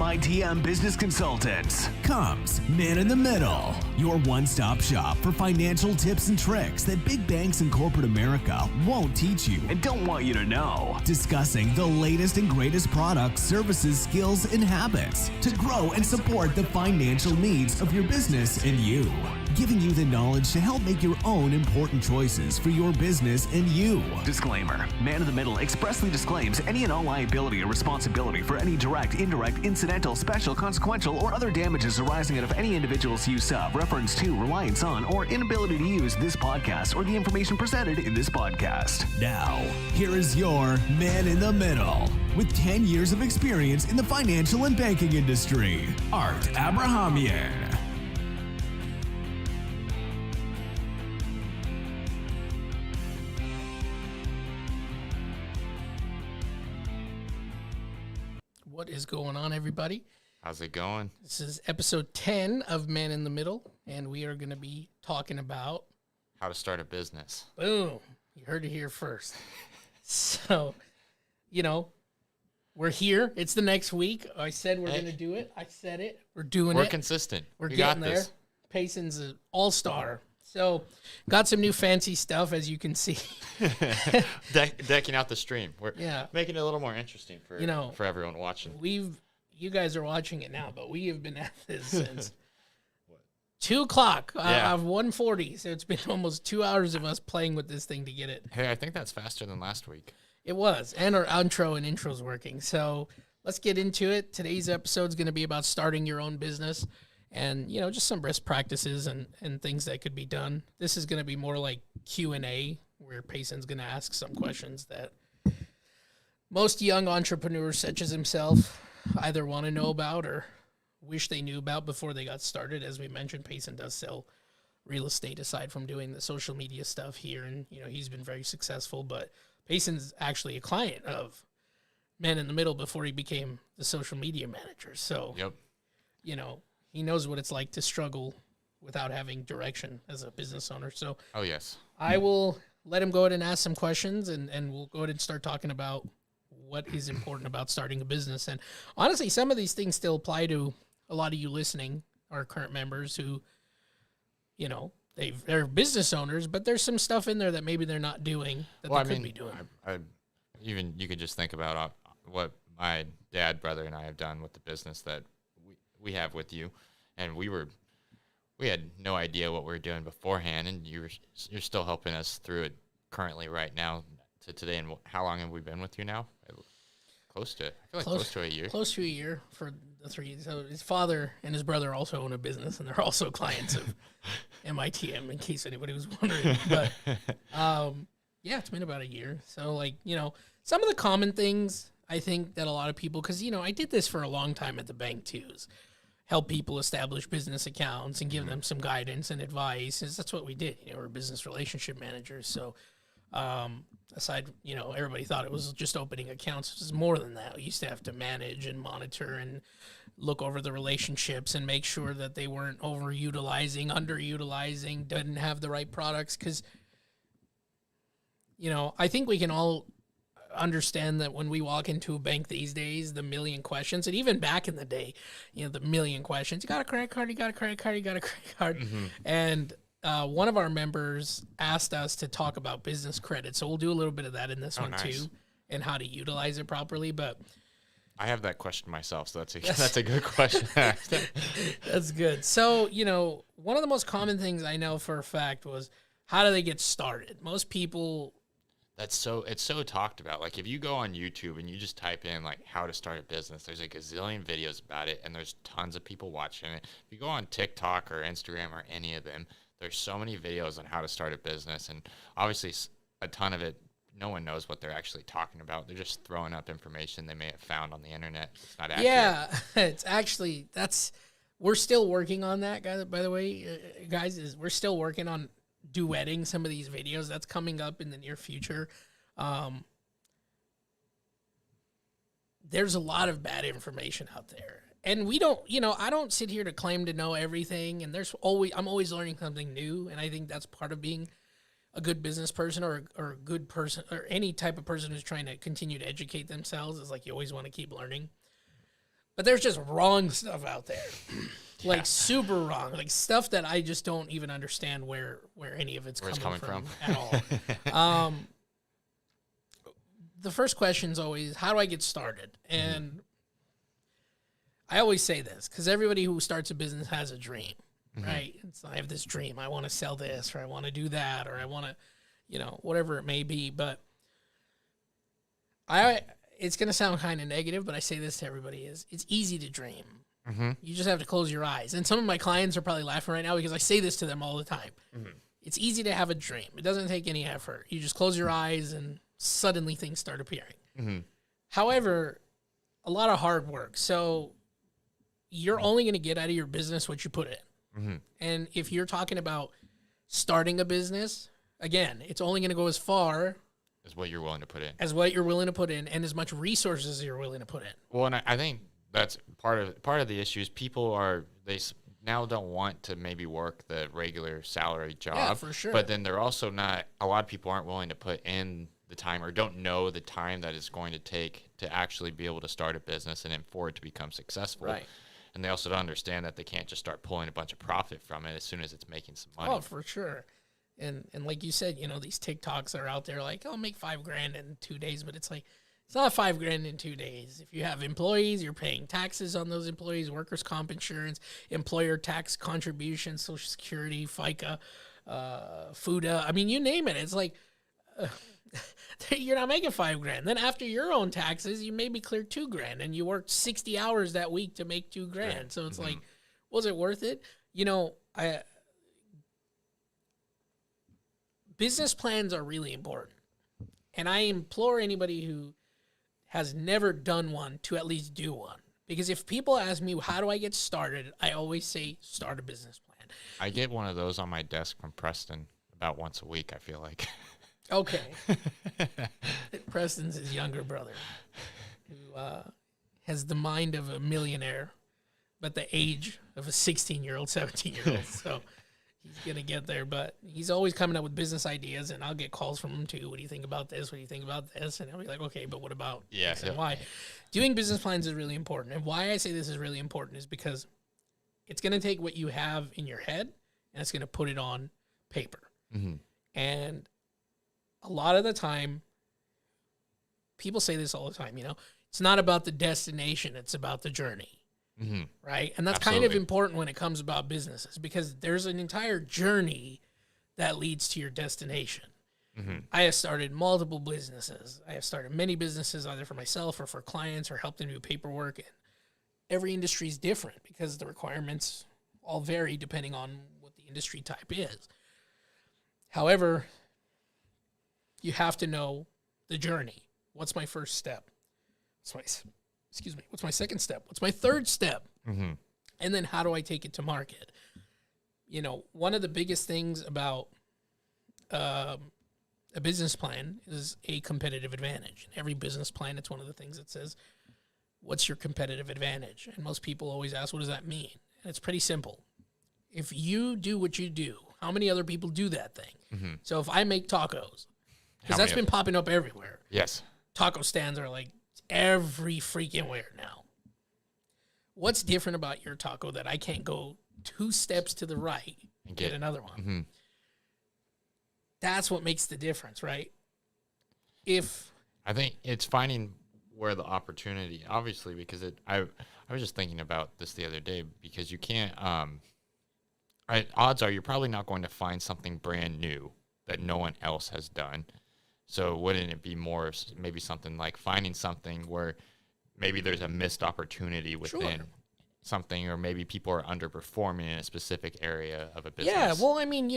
MITM Business Consultants. Comes Man in the Middle, your one-stop shop for financial tips and tricks that big banks and corporate America won't teach you And don't want you to know. discussing the latest and greatest products, services, skills, and habits to grow and support the financial needs of your business and you. Giving you the knowledge to help make your own important choices for your business and you. Disclaimer. Man in the Middle expressly disclaims any and all liability or responsibility for any direct, indirect, incidental, special, consequential, or other damages arising out of any individual's use of, reference to, reliance on, or inability to use this podcast or the information presented in this podcast. Now, here is your Man in the Middle with 10 years of experience in the financial and banking industry, Art Abrahamian. What is going on, everybody? How's it going? This is episode 10 of Man in the Middle, and we are going to be talking about, How to start a business. boom, you heard it here first. So, we're here. It's the next week. I said we're going to do it. I said it. We're doing We're it. consistent. We're We getting got there. this. Payson's an all-star. So, got some new fancy stuff, as you can see. Decking out the stream. We're Yeah. making it a little more interesting for for everyone watching. You guys are watching it now, but we have been at this since 2 o'clock. Yeah. 1:40, so it's been almost 2 hours of us playing with this thing to get it. Hey, I think that's faster than last week. It was, and our outro and intro's working. So let's get into it. Today's episode is going to be about starting your own business and, just some best practices and things that could be done. This is going to be more like Q&A, where Payson's going to ask some questions that most young entrepreneurs such as himself either want to know about or wish they knew about before they got started. As we mentioned, Payson does sell real estate aside from doing the social media stuff here, and he's been very successful. But Payson's actually a client of Man in the Middle before he became the social media manager. So, Yep. he knows what it's like to struggle without having direction as a business owner. So Oh, yes. I will let him go ahead and ask some questions, and we'll go ahead and start talking about what is important about starting a business. And honestly, some of these things still apply to a lot of you listening, our current members who, they're business owners, but there's some stuff in there that maybe they're not doing that they could be doing. Even you could just think about what my dad, brother, and I have done with the business that we have with you, and we had no idea what we were doing beforehand, and you're still helping us through it currently right now to today. And how long have we been with you now? Close to a year. Close to a year for the three. So his father and his brother also own a business, and they're also clients of MITM, in case anybody was wondering. But yeah, it's been about a year. So some of the common things I think that a lot of people, because I did this for a long time at the bank too, is help people establish business accounts and give them some guidance and advice. That's what we did. We're business relationship managers. So aside, everybody thought it was just opening accounts. It was more than that. We used to have to manage and monitor and look over the relationships and make sure that they weren't overutilizing, underutilizing, didn't have the right products. Because, I think we can all understand that when we walk into a bank these days, the million questions, and even back in the day, the million questions, you got a credit card, you got a credit card, you got a credit card. Mm-hmm. And one of our members asked us to talk about business credit. So we'll do a little bit of that in this one nice. too, and how to utilize it properly. But I have that question myself, so that's a good question. that's good. So, one of the most common things I know for a fact was, how do they get started? Most people... It's so talked about. Like, if you go on YouTube and you just type in how to start a business, there's a gazillion videos about it, and there's tons of people watching it. If you go on TikTok or Instagram or any of them, there's so many videos on how to start a business, and obviously a ton of it, no one knows what they're actually talking about. They're just throwing up information they may have found on the internet. It's not accurate. Yeah, it's actually, we're still working on that, guys. By the way, we're still working on duetting some of these videos. That's coming up in the near future. There's a lot of bad information out there, and we don't, I don't sit here to claim to know everything, and I'm always learning something new, and I think that's part of being a good business person or a good person or any type of person who's trying to continue to educate themselves, is you always want to keep learning. But there's just wrong stuff out there. Like super wrong, like stuff that I just don't even understand where any of it's coming from at all. The first question is always, how do I get started? And I always say this because everybody who starts a business has a dream, right? I have this dream. I want to sell this, or I want to do that, or I want to, whatever it may be. But it's going to sound kind of negative, but I say this to everybody is it's easy to dream. You just have to close your eyes. And some of my clients are probably laughing right now because I say this to them all the time. It's easy to have a dream. It doesn't take any effort. You just close your eyes and suddenly things start appearing. However, a lot of hard work. So you're only going to get out of your business what you put in. And if you're talking about starting a business, again, it's only going to go as far as what you're willing to put in. As what you're willing to put in and as much resources as you're willing to put in. Well, and I think that's part of the issue is people now don't want to maybe work the regular salary job. Yeah, for sure. But then they're also not, a lot of people aren't willing to put in the time or don't know the time that it's going to take to actually be able to start a business and then for it to become successful. Right. And they also don't understand that they can't just start pulling a bunch of profit from it as soon as it's making some money. Oh, for sure. And like you said, these TikToks are out there like, I'll make $5,000 in 2 days, but it's like, it's not $5,000 in 2 days. If you have employees, you're paying taxes on those employees, workers' comp insurance, employer tax contributions, Social Security, FICA, FUTA. I mean, you name it. It's like you're not making $5,000. Then after your own taxes, you maybe clear $2,000, and you worked 60 hours that week to make $2,000. Right. So it's like, was it worth it? Business plans are really important, and I implore anybody who has never done one to at least do one. Because if people ask me, how do I get started? I always say, start a business plan. I get one of those on my desk from Preston about once a week, I feel like. Okay. Preston's his younger brother who has the mind of a millionaire, but the age of a 16-year-old, 17-year-old. So he's going to get there, but he's always coming up with business ideas, and I'll get calls from him too. What do you think about this? What do you think about this? And I'll be like, okay, but what about X and Y? Doing business plans is really important. And why I say this is really important is because it's going to take what you have in your head, and it's going to put it on paper. And a lot of the time, people say this all the time, it's not about the destination, it's about the journey. Right? And that's kind of important when it comes about businesses because there's an entire journey that leads to your destination. I have started multiple businesses. I have started many businesses either for myself or for clients or helped them do paperwork. And every industry is different because the requirements all vary depending on what the industry type is. However, you have to know the journey. What's my first step? What's my second step? What's my third step? And then how do I take it to market? One of the biggest things about a business plan is a competitive advantage. In every business plan, it's one of the things that says, what's your competitive advantage? And most people always ask, what does that mean? And it's pretty simple. If you do what you do, how many other people do that thing? So if I make tacos, because that's been popping up everywhere. Yes. Taco stands are like every freaking where now. What's different about your taco that I can't go 2 steps to the right and get another one? That's what makes the difference, right? I think it's finding where the opportunity, obviously, because I was just thinking about this the other day because you can't, odds are you're probably not going to find something brand new that no one else has done. So wouldn't it be more maybe something like finding something where maybe there's a missed opportunity within something, or maybe people are underperforming in a specific area of a business? Yeah, well, I mean,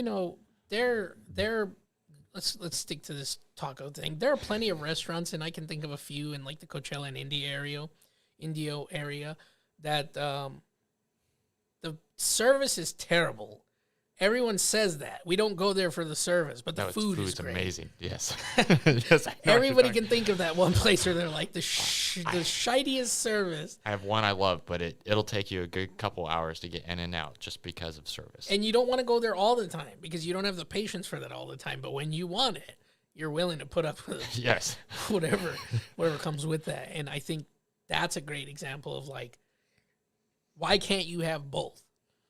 let's stick to this taco thing. There are plenty of restaurants, and I can think of a few in like the Coachella and Indio area that the service is terrible. Everyone says that. We don't go there for the service, but the food is great. Amazing. Yes. Everybody can think of that one place where they're like the shittiest service. I have one I love, but it'll take you a good couple hours to get in and out just because of service. And you don't want to go there all the time because you don't have the patience for that all the time. But when you want it, you're willing to put up with yes, whatever comes with that. And I think that's a great example of like why can't you have both?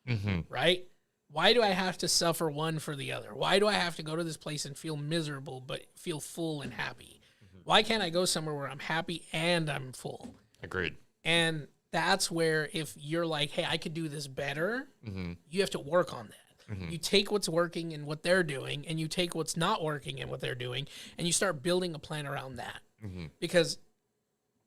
Mm-hmm. Right? Why do I have to suffer one for the other? Why do I have to go to this place and feel miserable but feel full and happy? Why can't I go somewhere where I'm happy and I'm full? Agreed. And that's where if you're like, hey, I could do this better, you have to work on that. You take what's working and what they're doing, and you take what's not working and what they're doing, and you start building a plan around that. Because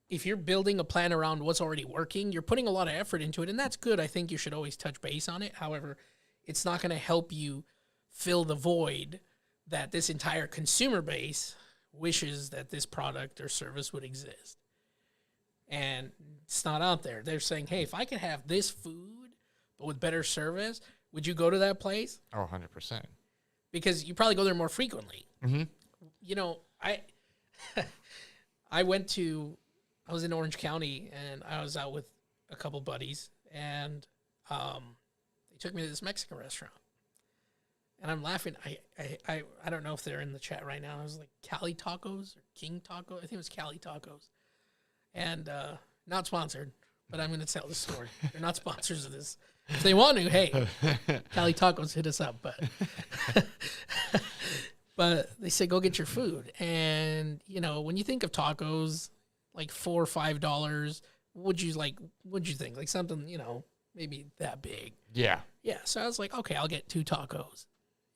if you're building a plan around what's already working, you're putting a lot of effort into it, and that's good. I think you should always touch base on it. However, it's not going to help you fill the void that this entire consumer base wishes that this product or service would exist. And it's not out there. They're saying, hey, if I could have this food, but with better service, would you go to that place? Oh, 100%. Because you probably go there more frequently. Mm-hmm. You know, I was in Orange County, and I was out with a couple buddies, and they took me to this Mexican restaurant. And I'm laughing. I don't know if they're in the chat right now. I was like, Cali Tacos or King Taco? I think it was Cali Tacos. And not sponsored, but I'm going to tell the story. They're not sponsors of this. If they want to, hey, Cali Tacos, hit us up. But they said, go get your food. And, you know, when you think of tacos, like $4 or $5, what'd you think? Like something, you know, maybe that big. Yeah. Yeah. So I was like, okay, I'll get 2 tacos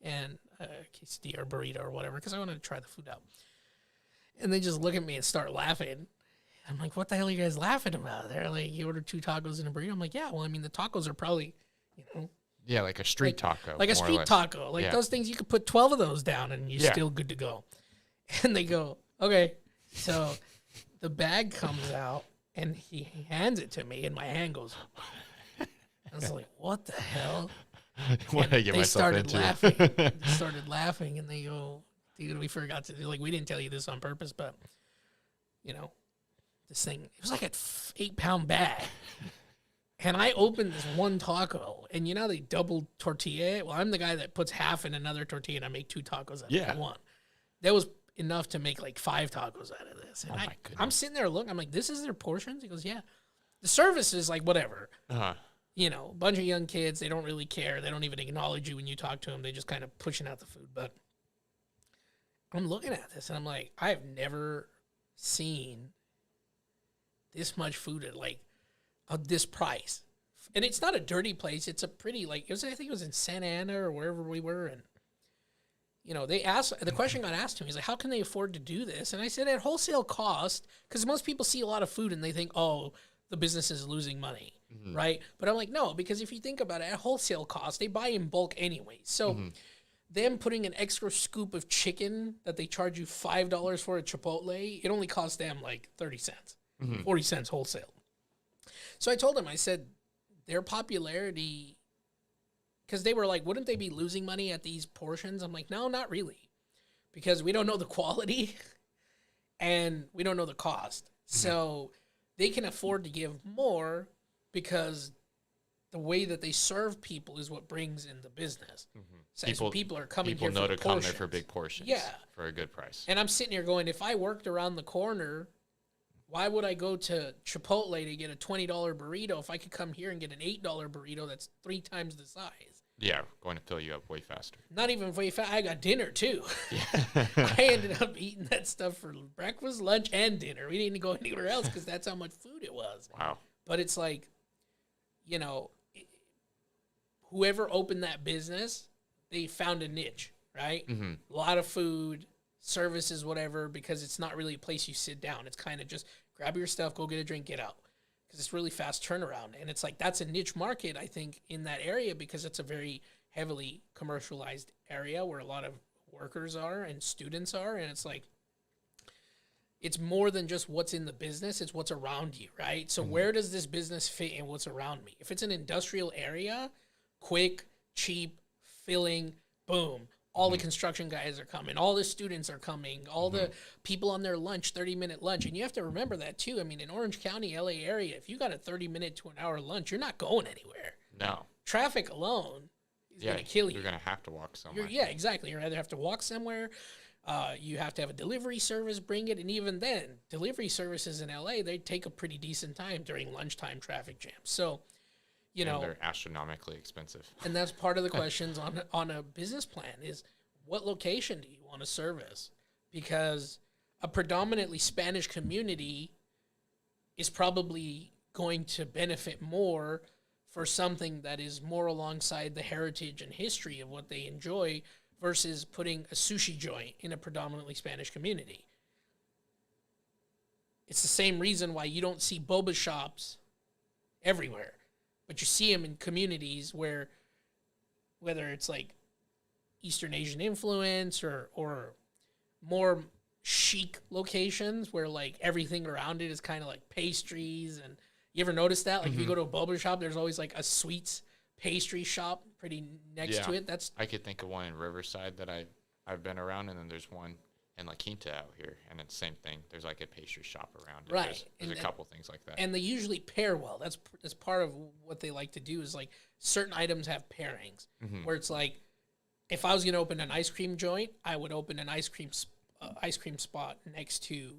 and a quesadilla or burrito or whatever, because I wanted to try the food out. And they just look at me and start laughing. I'm like, what the hell are you guys laughing about? They're like, you ordered 2 tacos and a burrito. I'm like, yeah, well, I mean, the tacos are probably, you know. Yeah, like a street taco. Like a more or street less. taco. Like those things, you could put 12 of those down and you're still good to go. And they go, okay. So the bag comes out and he hands it to me and my hand goes. I was like, what the hell? What did I get They myself started into? laughing. They started laughing and they go, dude, we forgot to do, like, we didn't tell you this on purpose, but, you know, this thing, it was like a 8-pound bag. And I opened this one taco, and you know they double tortilla? Well, I'm the guy that puts half in another tortilla, and I make 2 tacos out of one. That was enough to make like 5 tacos out of this. And Oh, my goodness. I'm sitting there looking, I'm like, this is their portions? He goes, yeah. The service is like whatever. Uh-huh. You know, a bunch of young kids, they don't really care. They don't even acknowledge you when you talk to them. They just kind of pushing out the food. But I'm looking at this, and I'm like, I have never seen this much food at like this price. And it's not a dirty place. It's a pretty, like, I think it was in Santa Ana or wherever we were. And, you know, the question got asked to me, is like, how can they afford to do this? And I said, at wholesale cost, because most people see a lot of food and they think, oh, the business is losing money, right? But I'm like, no, because if you think about it, at wholesale cost, they buy in bulk anyway. So them putting an extra scoop of chicken that they charge you $5 for at Chipotle, it only costs them like 30 cents, 40 cents wholesale. So I told them, I said, their popularity, because they were like, wouldn't they be losing money at these portions? I'm like, no, not really, because we don't know the quality and we don't know the cost. So they can afford to give more because the way that they serve people is what brings in the business. So people are coming here for know to come there portions. for big portions. Yeah. For a good price. And I'm sitting here going, if I worked around the corner, why would I go to Chipotle to get a $20 burrito if I could come here and get an $8 burrito that's 3 times the size? Yeah, going to fill you up way faster. Not even way fast. I got dinner, too. I ended up eating that stuff for breakfast, lunch, and dinner. We didn't go anywhere else because that's how much food it was. Wow. But it's like, you know, whoever opened that business, they found a niche, right? A lot of food, services, whatever, because it's not really a place you sit down. It's kind of just grab your stuff, go get a drink, get out. Because it's really fast turnaround. And it's like, that's a niche market, I think, in that area, because it's a very heavily commercialized area where a lot of workers are and students are. And it's like, it's more than just what's in the business, it's what's around you, right? So where does this business fit in what's around me? If it's an industrial area, quick, cheap, filling, boom. All the construction guys are coming. All the students are coming. All the people on their lunch, 30-minute lunch. And you have to remember that, too. I mean, in Orange County, LA area, if you got a 30-minute to an hour lunch, you're not going anywhere. No. Traffic alone is going to kill you. You're going to have to walk somewhere. Yeah, exactly. You either have to walk somewhere. You have to have a delivery service, bring it. And even then, delivery services in LA, they take a pretty decent time during lunchtime traffic jams. So You know, and they're astronomically expensive. and that's part of the questions on a business plan is what location do you want to service? Because a predominantly Spanish community is probably going to benefit more for something that is more alongside the heritage and history of what they enjoy versus putting a sushi joint in a predominantly Spanish community. It's the same reason why you don't see boba shops everywhere, but you see them in communities where, whether it's like Eastern Asian influence or more chic locations where like everything around it is kind of like pastries. And you ever notice that? Like if you go to a boba shop, there's always like a sweets pastry shop pretty next to it. That's I could think of one in Riverside that I've been around, and then there's one in La Quinta out here, and it's the same thing. There's like a pastry shop around it. Right. There's a couple things like that. and they usually pair well. That's part of what they like to do is like certain items have pairings where it's like if I was going to open an ice cream joint, I would open an ice cream spot next to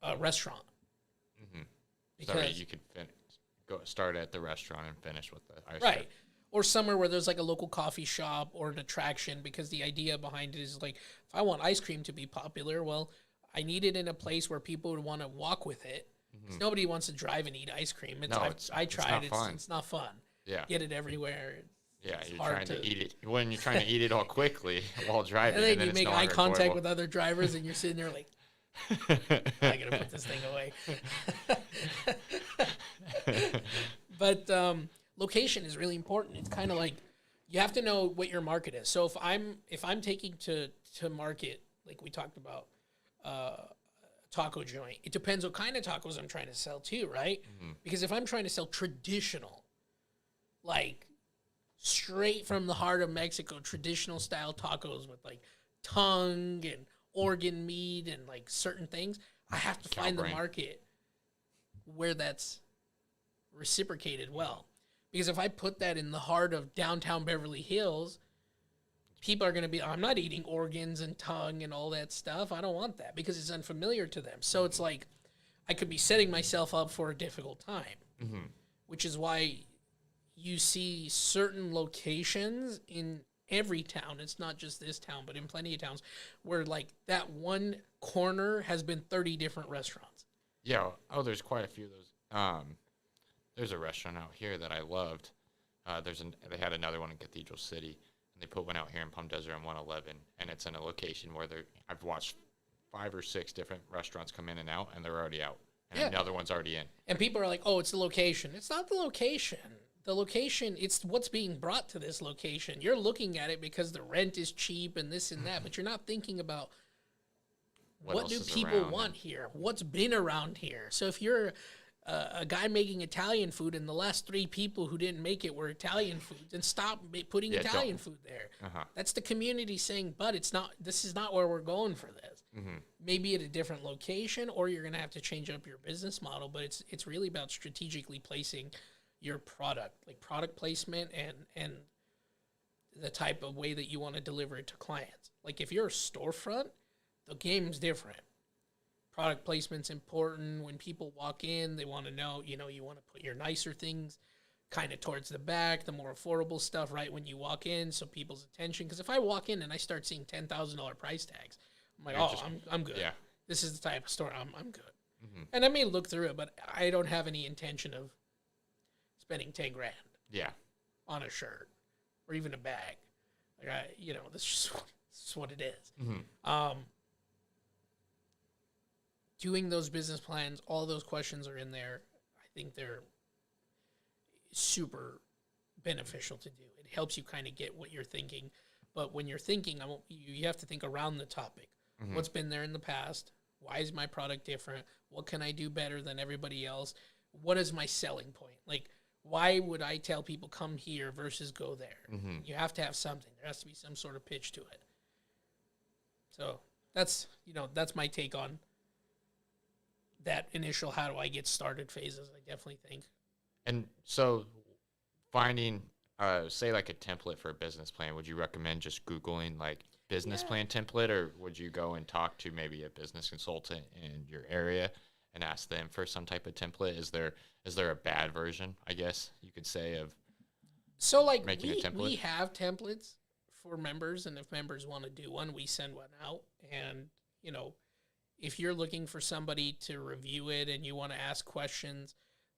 a restaurant. So you could go start at the restaurant and finish with the ice Right. cream. Or somewhere where there's like a local coffee shop or an attraction, because the idea behind it is like, if I want ice cream to be popular, well, I need it in a place where people would want to walk with it. 'Cause nobody wants to drive and eat ice cream. I tried it. It's not fun. Yeah. Get it everywhere. Yeah, you're hard trying to to- eat it when you're trying to eat it all quickly while driving, And then you it's make no eye longer contact enjoyable. with other drivers and you're sitting there like, I gotta put this thing away. But location is really important. It's kind of like you have to know what your market is. So if I'm taking to market, like we talked about, taco joint, it depends what kind of tacos I'm trying to sell too, right? Because if I'm trying to sell traditional, like straight from the heart of Mexico, traditional style tacos with like tongue and organ meat and like certain things, I have to find the brain. market where that's reciprocated well. Because if I put that in the heart of downtown Beverly Hills, people are going to be, I'm not eating organs and tongue and all that stuff. I don't want that because it's unfamiliar to them. So it's like I could be setting myself up for a difficult time, which is why you see certain locations in every town. It's not just this town, but in plenty of towns where like that one corner has been 30 different restaurants. Yeah. Oh, there's quite a few of those. There's a restaurant out here that I loved. They had another one in Cathedral City, and they put one out here in Palm Desert on 111, and it's in a location where I've watched 5 or 6 different restaurants come in and out, and they're already out, and Yeah. another one's already in. And people are like, oh, it's the location. It's not the location. The location, it's what's being brought to this location. You're looking at it because the rent is cheap and this and that, but you're not thinking about what else do is people around want here? What's been around here? So if you're a guy making Italian food and the last 3 people who didn't make it were Italian food, then stop putting Yeah, Italian don't. food there. Uh-huh. That's the community saying, but it's not, this is not where we're going for this. Maybe at a different location, or you're going to have to change up your business model, but it's really about strategically placing your product, like product placement and the type of way that you want to deliver it to clients. Like if you're a storefront, the game's different. Product placement's important. When people walk in, they want to know, you want to put your nicer things kind of towards the back, the more affordable stuff right when you walk in, so people's attention. Because if I walk in and I start seeing $10,000 price tags, I'm like, I'm good. Yeah. This is the type of store I'm good. And I may look through it, but I don't have any intention of spending $10,000 Yeah. on a shirt or even a bag. Like this is what it is. Doing those business plans, all those questions are in there. I think they're super beneficial to do. It helps you kind of get what you're thinking. But when you're thinking, you have to think around the topic. What's been there in the past? Why is my product different? What can I do better than everybody else? What is my selling point? Like, why would I tell people come here versus go there? You have to have something. There has to be some sort of pitch to it. So that's my take on that initial how do I get started phases. I definitely think. And so finding, say like a template for a business plan, would you recommend just Googling like business plan template, or would you go and talk to maybe a business consultant in your area and ask them for some type of template? Is there a bad version, I guess you could say, of So like making a template? we have templates for members, and if members want to do one, we send one out. And you know, if you're looking for somebody to review it and you want to ask questions,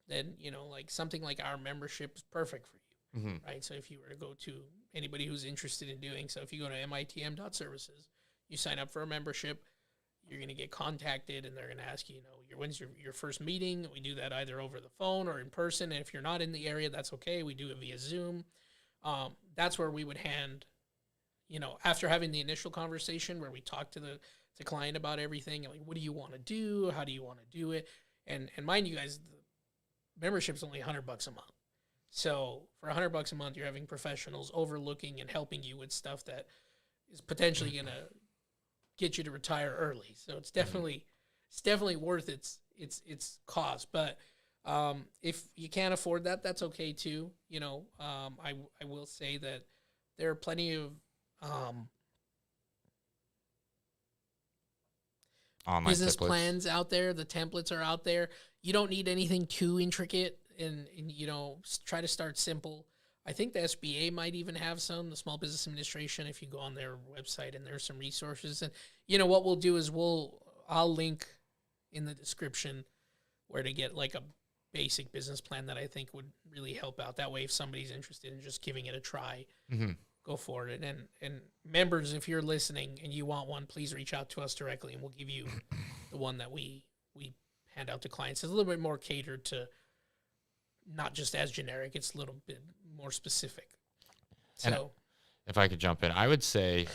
then you know, like something like our membership is perfect for you, right? So if you were to go to anybody who's interested in doing so, if you go to mitm.services, you sign up for a membership, you're going to get contacted, and they're going to ask you, you know, when's your first meeting? We do that either over the phone or in person. And if you're not in the area, that's okay. We do it via Zoom. That's where we would hand, you know, after having the initial conversation where we talk to the client about everything, like, what do you want to do? How do you want to do it? And mind you guys, the membership's only $100 a month. So for $100 a month, you're having professionals overlooking and helping you with stuff that is potentially going to get you to retire early. So it's definitely worth its cost. But if you can't afford that, that's okay too. You know, I will say that there are plenty of Online business templates. plans out there. The templates are out there. You don't need anything too intricate, and you know, try to start simple. I think the SBA might even have some, the Small Business Administration, if you go on their website, and there's some resources. And you know what we'll do is I'll link in the description where to get like a basic business plan that I think would really help out. That way, if somebody's interested in just giving it a try, go for it. And members, if you're listening and you want one, please reach out to us directly, and we'll give you the one that we hand out to clients. It's a little bit more catered to, not just as generic. It's a little bit more specific. So, And if I could jump in, I would say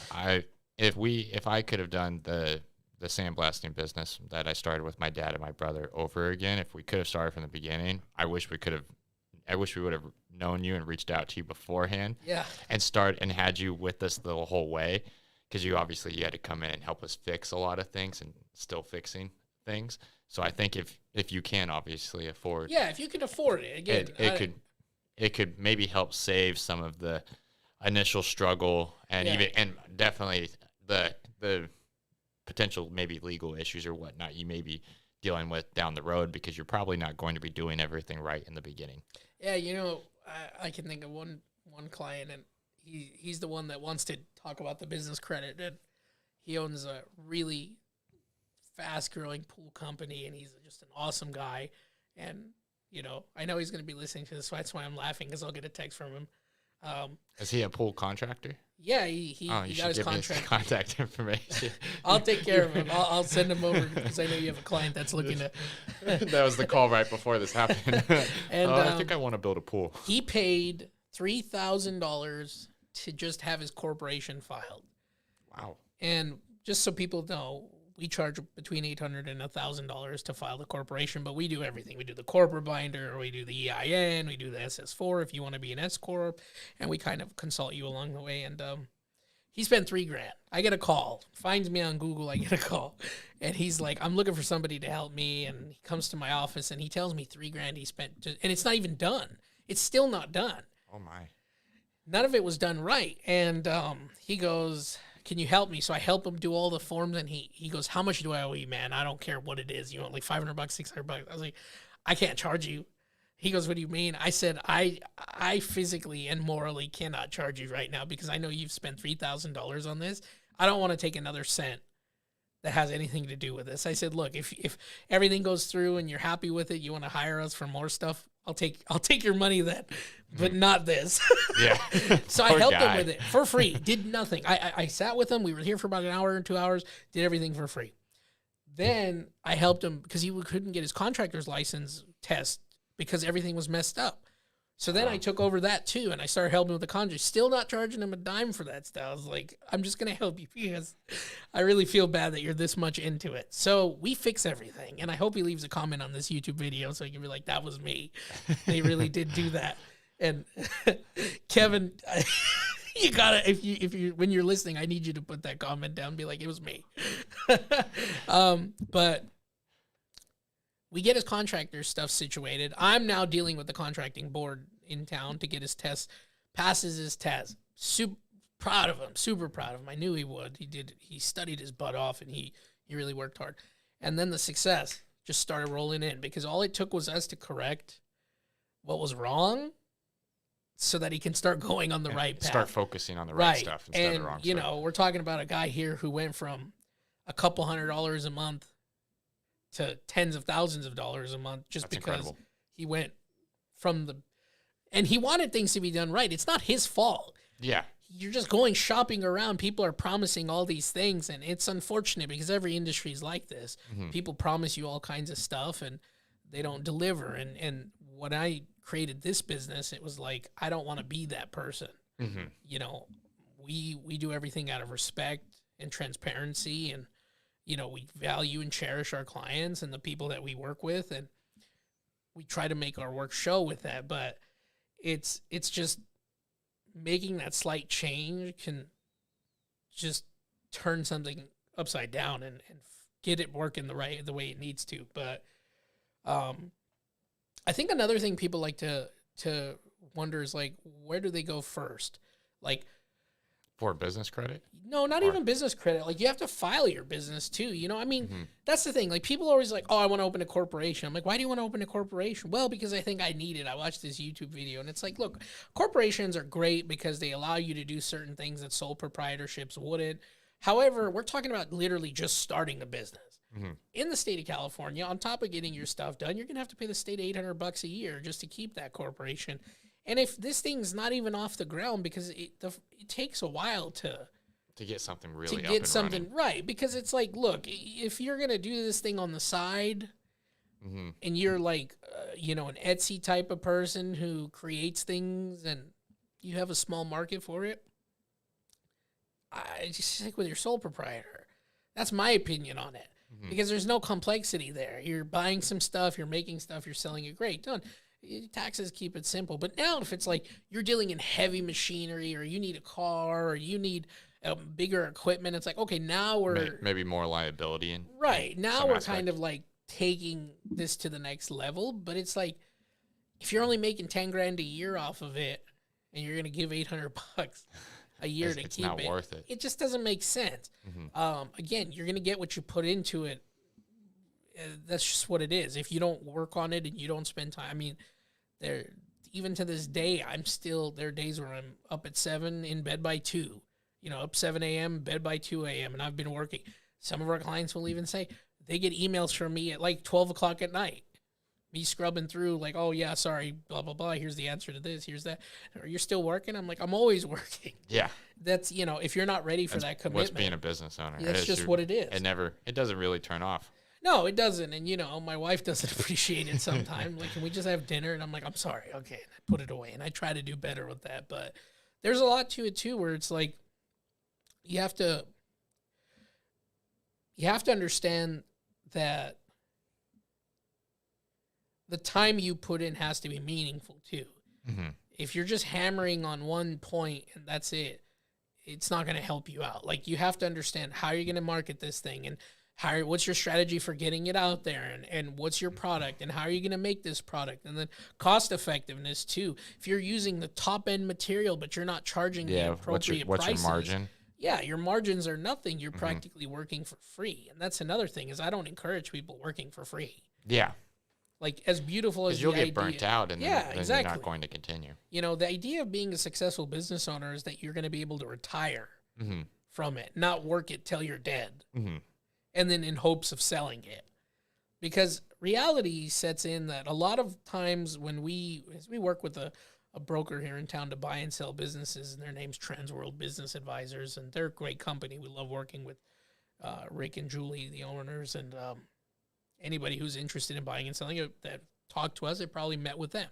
if I could have done the sandblasting business that I started with my dad and my brother over again, if we could have started from the beginning, I wish we would have known you and reached out to you beforehand. yeah. And had you with us the whole way, because you had to come in and help us fix a lot of things and still fixing things. So I think if you can obviously afford, Yeah, if you can afford it, again, it could maybe help save some of the initial struggle and Yeah. and definitely the potential maybe legal issues or whatnot you may be dealing with down the road, because you're probably not going to be doing everything right in the beginning. Yeah, you know, I can think of one client, and he's the one that wants to talk about the business credit, and he owns a really fast-growing pool company, and he's just an awesome guy. And you know, I know he's going to be listening to this, so that's why I'm laughing, because I'll get a text from him. Is he a pool contractor? Yeah, he You got should his give me his contract. contact information. I'll take care of him. I'll send him over, because I know you have a client that's looking to. That was the call right before this happened. And, I think I want to build a pool. He paid $3,000 to just have his corporation filed. Wow. And just so people know, we charge between $800 and $1,000 to file the corporation, but we do everything. We do the corporate binder, we do the EIN, we do the SS4 if you want to be an S corp, and we kind of consult you along the way. And he spent $3,000. I get a call, finds me on Google. I get a call, and he's like, "I'm looking for somebody to help me." And he comes to my office, and he tells me $3,000 he spent, and it's not even done. It's still not done. Oh my. None of it was done right. And he goes, "Can you help me?" So I help him do all the forms, and he goes, "How much do I owe you, man? I don't care what it is. You want like $500, $600?" I was like, "I can't charge you." He goes, "What do you mean?" I said, I physically and morally cannot charge you right now, because I know you've spent $3,000 on this. I don't want to take another cent that has anything to do with this. I said, "Look, if everything goes through and you're happy with it, you want to hire us for more stuff, I'll take your money then, but not this." Yeah. So I Poor helped him guy. with it for free. Did nothing. I sat with him. We were here for about an hour and 2 hours. Did everything for free. Then I helped him because he couldn't get his contractor's license test because everything was messed up. So then I took over that too, and I started helping with the contract. Still not charging him a dime for that stuff. I was like, I'm just gonna help you because I really feel bad that you're this much into it. So we fix everything, and I hope he leaves a comment on this YouTube video so he can be like, "That was me. They really did do that." And Kevin, you gotta if you when you're listening, I need you to put that comment down. And be like, "It was me." But we get his contractor stuff situated. I'm now dealing with the contracting board in town to get his test. Passes his test. Super proud of him. Super proud of him. I knew he would. He studied his butt off, and he really worked hard. And then the success just started rolling in, because all it took was us to correct what was wrong so that he can start going on the right path. Start focusing on the right stuff instead and, of the wrong you stuff. know, we're talking about a guy here who went from a couple $100 a month to tens of thousands of dollars a month just That's because incredible. he went from and he wanted things to be done right. It's not his fault. Yeah. You're just going shopping around. People are promising all these things, and it's unfortunate because every industry is like this. People promise you all kinds of stuff, and they don't deliver. And when I created this business, it was like, I don't want to be that person. You know, we do everything out of respect and transparency, and, you know, we value and cherish our clients and the people that we work with, and we try to make our work show with that. But it's just making that slight change can just turn something upside down and get it working the way it needs to. But I think another thing people like to wonder is, like, where do they go first? Like, For business credit? no, not even business credit. Like, you have to file your business too. You know, I mean, that's the thing. Like, people are always like, oh, I want to open a corporation. I'm like, why do you want to open a corporation? Well, because I think I need it. I watched this YouTube video, and it's like, look, corporations are great because they allow you to do certain things that sole proprietorships wouldn't. However, we're talking about literally just starting a business. In the state of California, on top of getting your stuff done, you're going to have to pay the state $800 a year just to keep that corporation. And if this thing's not even off the ground, because it takes a while to get something really to up get and something running. right, because it's like, look, if you're gonna do this thing on the side, and you're like, you know, an Etsy type of person who creates things, and you have a small market for it, I just stick with your sole proprietor. That's my opinion on it, because there's no complexity there. You're buying some stuff, you're making stuff, you're selling it. Great, done. Taxes keep it simple. But now if it's like you're dealing in heavy machinery, or you need a car, or you need bigger equipment, it's like, okay, now we're Maybe more liability. right. Now some we're aspect. kind of like taking this to the next level. But it's like, if you're only making 10 grand a year off of it, and you're gonna give $800 a year to It's keep not it, worth it. it just doesn't make sense. Again, you're gonna get what you put into it. That's just what it is. If you don't work on it and you don't spend time, I mean, even to this day, there are days where I'm up at 7, in bed by 2. You know, up 7 a.m., bed by 2 a.m., and I've been working. Some of our clients will even say they get emails from me at like 12 o'clock at night. Me scrubbing through, like, oh yeah, sorry, blah blah blah. Here's the answer to this. Here's that. Or, you're still working? I'm like, I'm always working. Yeah. That's, you know, if you're not ready for that commitment, What's being a business owner? that's just what it is. It doesn't really turn off. No, it doesn't. And, you know, my wife doesn't appreciate it sometimes. Like, can we just have dinner? And I'm like, I'm sorry. Okay. And I put it away. And I try to do better with that. But there's a lot to it, too, where it's like, you have to understand that the time you put in has to be meaningful, too. If you're just hammering on one point and that's it, it's not going to help you out. Like, you have to understand how you're going to market this thing, and what's your strategy for getting it out there, and what's your product, and how are you going to make this product, and then cost effectiveness too. If you're using the top end material but you're not charging the appropriate what's prices, your margin? Yeah, your margins are nothing. You're practically working for free, and that's another thing, is I don't encourage people working for free. Yeah. Like, as beautiful as Because you'll the get idea, burnt out, and yeah, then exactly. you're not going to continue. You know, the idea of being a successful business owner is that you're going to be able to retire from it, not work it till you're dead, and then in hopes of selling it. Because reality sets in that a lot of times when we work with a broker here in town to buy and sell businesses, and their name's Transworld Business Advisors, and they're a great company. We love working with Rick and Julie, the owners, and anybody who's interested in buying and selling it that talked to us, they probably met with them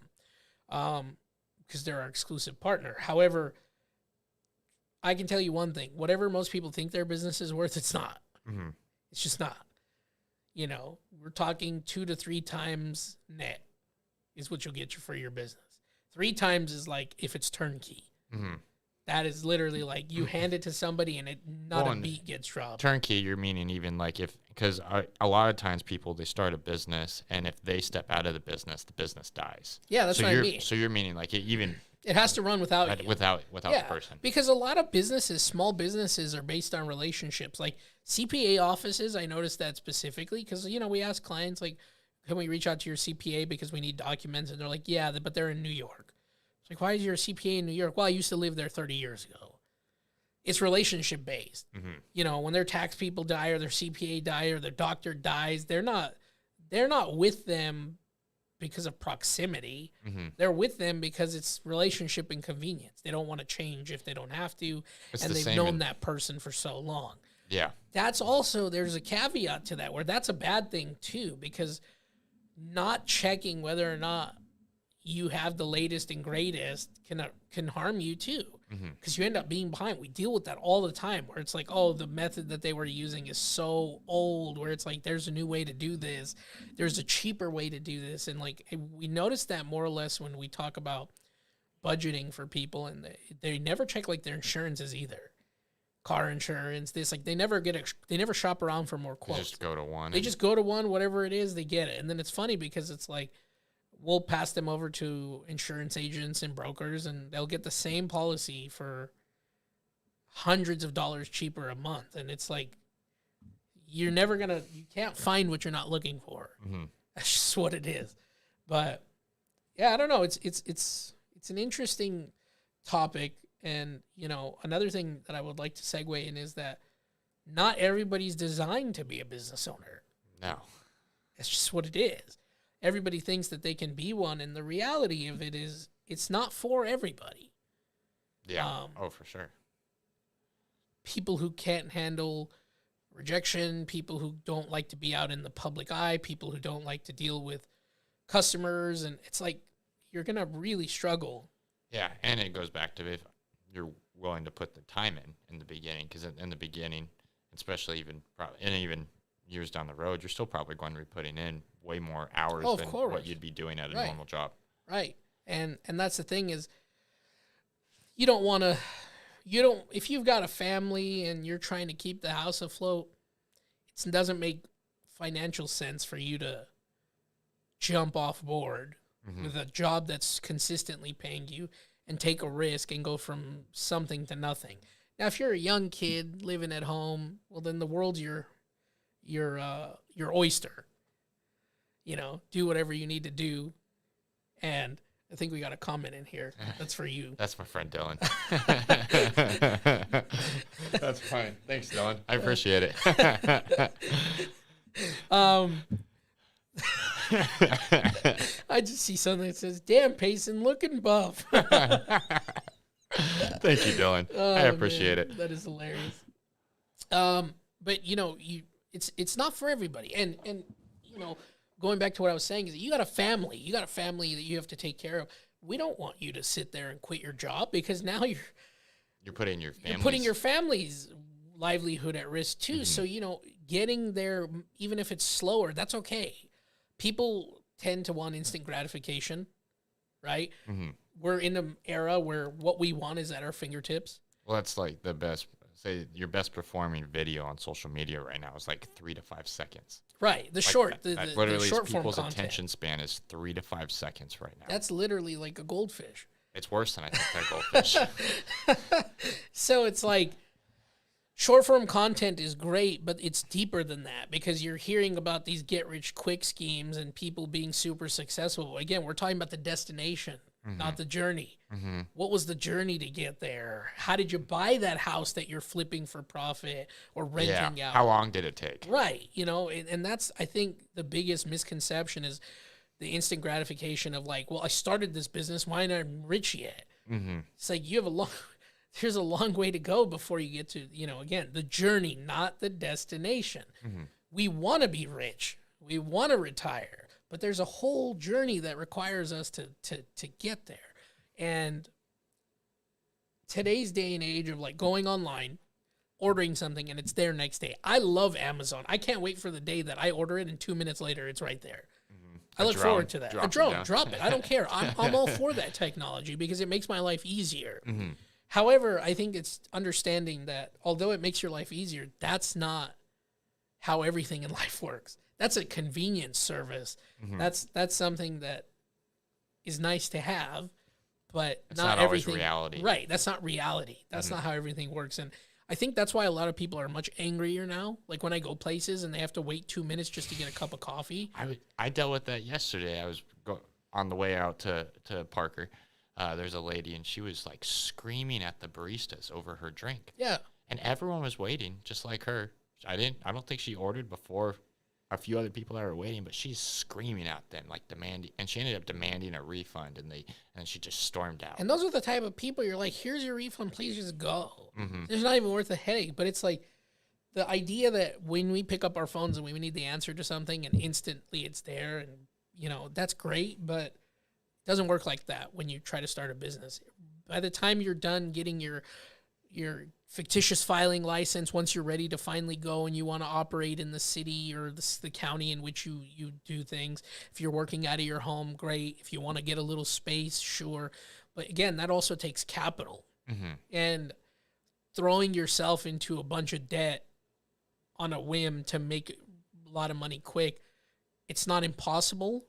because they're our exclusive partner. However, I can tell you one thing: whatever most people think their business is worth, it's not. It's just not. You know, we're talking 2 to 3 times net is what you'll get for your business. 3 times is like if it's turnkey. That is literally like you hand it to somebody and not a beat gets dropped. Turnkey, you're meaning even like because a lot of times people, they start a business, and if they step out of the business dies. Yeah, that's what I mean. So you're meaning like even It has to run without you. without the person. Because a lot of businesses, small businesses, are based on relationships. Like CPA offices, I noticed that specifically because, we ask clients, like, can we reach out to your CPA because we need documents? And they're like, yeah, but they're in New York. It's like, why is your CPA in New York? Well, I used to live there 30 years ago. It's relationship based. When their tax people die or their CPA die or their doctor dies, they're not with them because of proximity. They're with them because it's relationship and convenience. They don't want to change if they don't have to, and they've known that person for so long. Yeah. That's also, there's a caveat to that where that's a bad thing too, because not checking whether or not you have the latest and greatest can harm you too, because you end up being behind. We deal with that all the time where it's like, oh, the method that they were using is so old, where it's like, there's a new way to do this. There's a cheaper way to do this. And like, we notice that more or less when we talk about budgeting for people, and they never check like their insurances either. Car insurance, this, like, they never shop around for more quotes. They just go to one. They just go to one, whatever it is, they get it. And then it's funny because it's like, we'll pass them over to insurance agents and brokers, and they'll get the same policy for hundreds of dollars cheaper a month. And it's like, you can't find what you're not looking for. That's just what it is. But yeah, I don't know. It's an interesting topic. And, another thing that I would like to segue in is that not everybody's designed to be a business owner. No. That's just what it is. Everybody thinks that they can be one, and the reality of it is it's not for everybody. Yeah. For sure. People who can't handle rejection, people who don't like to be out in the public eye, people who don't like to deal with customers, and it's like you're going to really struggle. Yeah, and it goes back to if you're willing to put the time in the beginning, because in the beginning, especially even years down the road, you're still probably going to be putting in way more hours than what you'd be doing at a normal job. Right. And that's the thing is, if you've got a family and you're trying to keep the house afloat, it doesn't make financial sense for you to jump off board with a job that's consistently paying you and take a risk and go from something to nothing. Now, if you're a young kid living at home, well, then the world's your oyster. Do whatever you need to do. And I think we got a comment in here. That's for you. That's my friend Dylan. That's fine. Thanks, Dylan. I appreciate it. I just see something that says, "Damn, Payson, looking buff." Thank you, Dylan. I appreciate it. That is hilarious. But it's not for everybody. And going back to what I was saying is that you got a family that you have to take care of. We don't want you to sit there and quit your job, because now you're putting your family's livelihood at risk too. So, getting there, even if it's slower, that's okay. People tend to want instant gratification, right? We're in an era where what we want is at our fingertips. Well, that's like the best. Say your best performing video on social media right now is like 3 to 5 seconds. Right. The short form people's content. Attention span is 3 to 5 seconds right now. That's literally like a goldfish. It's worse than I think that goldfish. So it's like, short form content is great, but it's deeper than that, because you're hearing about these get rich quick schemes and people being super successful. Again, we're talking about the destination, not the journey. What was the journey to get there? How did you buy that house that you're flipping for profit or renting out? How long did it take? Right. And that's, I think, the biggest misconception is the instant gratification of like, well, I started this business, why aren't I rich yet? It's like, there's a long way to go before you get to, again, the journey, not the destination. We want to be rich. We want to retire, but there's a whole journey that requires us to get there. And today's day and age of like going online, ordering something, and it's there next day. I love Amazon. I can't wait for the day that I order it and 2 minutes later it's right there. I look forward to that. A drone, drop it. I don't care. I'm all for that technology because it makes my life easier. However, I think it's understanding that although it makes your life easier, that's not how everything in life works. That's a convenience service. That's something that is nice to have, but It's not not always everything. reality. Right. That's not reality. That's not how everything works. And I think that's why a lot of people are much angrier now. Like when I go places and they have to wait 2 minutes just to get a cup of coffee. I dealt with that yesterday. I was on the way out to Parker. There's a lady, and she was like screaming at the baristas over her drink. Yeah. And everyone was waiting, just like her. I don't think she ordered before a few other people that were waiting, but she's screaming at them, like demanding, and she ended up demanding a refund, and she just stormed out. And those are the type of people you're like, here's your refund, please just go. Mm-hmm. It's not even worth the headache. But it's like the idea that when we pick up our phones and we need the answer to something and instantly it's there, and that's great, but it doesn't work like that when you try to start a business. By the time you're done getting your fictitious filing license, once you're ready to finally go and you want to operate in the city or the county in which you do things, if you're working out of your home, great. If you want to get a little space, sure. But again, that also takes capital. Mm-hmm. And throwing yourself into a bunch of debt on a whim to make a lot of money quick, it's not impossible.